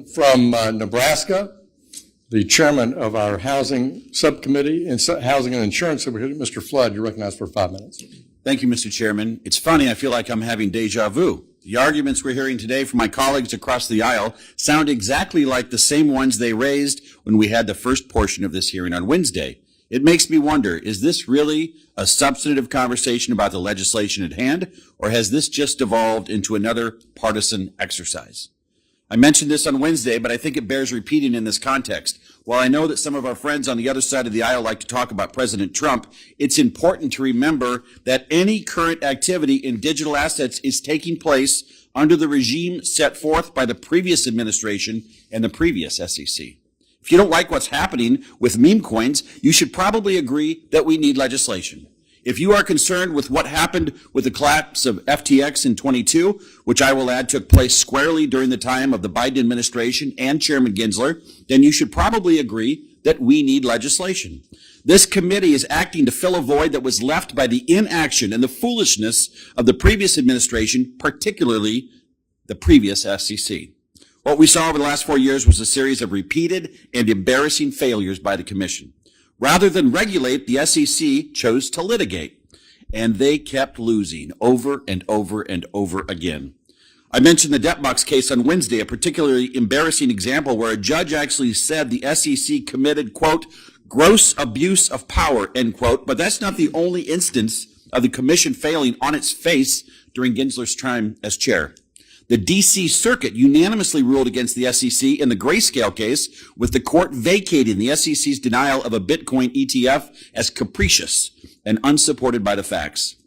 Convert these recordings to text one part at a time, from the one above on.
gentleman from Nebraska, the chairman of our housing subcommittee and housing and insurance subcommittee, Mr. Flood. You're recognized for 5 minutes. Thank you, Mr. Chairman. It's funny, I feel like I'm having deja vu. The arguments we're hearing today from my colleagues across the aisle sound exactly like the same ones they raised when we had the first portion of this hearing on Wednesday. It makes me wonder, is this really a substantive conversation about the legislation at hand, or has this just devolved into another partisan exercise? I mentioned this on Wednesday, but I think it bears repeating in this context. While I know that some of our friends on the other side of the aisle like to talk about President Trump, it's important to remember that any current activity in digital assets is taking place under the regime set forth by the previous administration and the previous SEC. If you don't like what's happening with meme coins, you should probably agree that we need legislation. If you are concerned with what happened with the collapse of FTX in 22, which I will add took place squarely during the time of the Biden administration and Chairman Gensler, then you should probably agree that we need legislation. This committee is acting to fill a void that was left by the inaction and the foolishness of the previous administration, particularly the previous SEC. What we saw over the last 4 years was a series of repeated and embarrassing failures by the commission. Rather than regulate, the SEC chose to litigate, and they kept losing over and over and over again. I mentioned the debt box case on Wednesday, a particularly embarrassing example where a judge actually said the SEC committed, quote, gross abuse of power, end quote, but that's not the only instance of the commission failing on its face during Gensler's time as chair. The D.C. Circuit unanimously ruled against the SEC in the Grayscale case, with the court vacating the SEC's denial of a Bitcoin ETF as capricious and unsupported by the facts.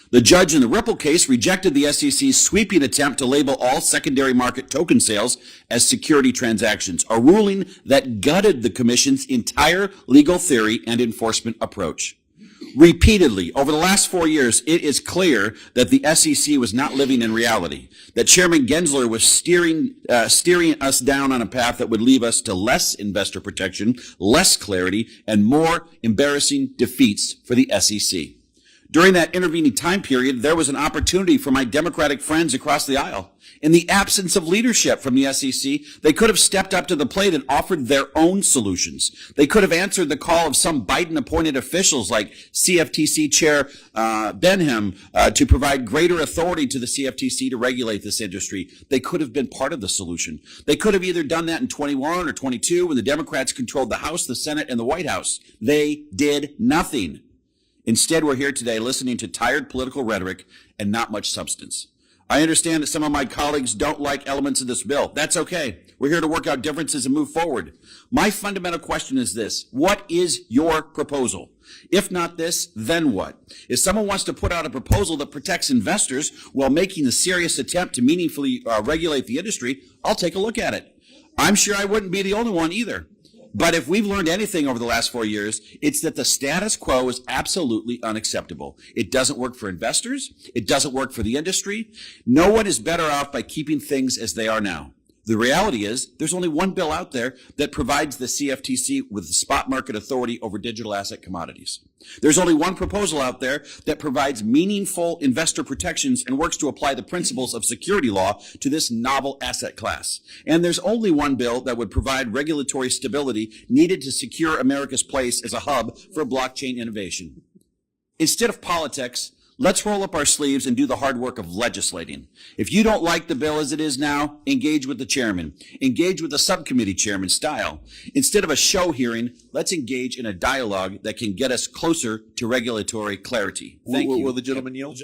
The judge in the Ripple case rejected the SEC's sweeping attempt to label all secondary market token sales as security transactions, a ruling that gutted the commission's entire legal theory and enforcement approach. Repeatedly, over the last 4 years, it is clear that the SEC was not living in reality, that Chairman Gensler was steering us down on a path that would lead us to less investor protection, less clarity, and more embarrassing defeats for the SEC. During that intervening time period, there was an opportunity for my Democratic friends across the aisle. In the absence of leadership from the SEC, they could have stepped up to the plate and offered their own solutions. They could have answered the call of some Biden-appointed officials like CFTC Chair Benham to provide greater authority to the CFTC to regulate this industry. They could have been part of the solution. They could have either done that in 21 or 22 when the Democrats controlled the House, the Senate, and the White House. They did nothing. Instead, we're here today listening to tired political rhetoric and not much substance. I understand that some of my colleagues don't like elements of this bill. That's okay. We're here to work out differences and move forward. My fundamental question is this: what is your proposal? If not this, then what? If someone wants to put out a proposal that protects investors while making a serious attempt to meaningfully regulate the industry, I'll take a look at it. I'm sure I wouldn't be the only one either. But if we've learned anything over the last 4 years, it's that the status quo is absolutely unacceptable. It doesn't work for investors. It doesn't work for the industry. No one is better off by keeping things as they are now. The reality is there's only one bill out there that provides the CFTC with the spot market authority over digital asset commodities. There's only one proposal out there that provides meaningful investor protections and works to apply the principles of security law to this novel asset class. And there's only one bill that would provide regulatory stability needed to secure America's place as a hub for blockchain innovation. Instead of politics, let's roll up our sleeves and do the hard work of legislating. If you don't like the bill as it is now, engage with the chairman. Engage with the subcommittee chairman style. Instead of a show hearing, let's engage in a dialogue that can get us closer to regulatory clarity. Thank you. Will the gentleman yield?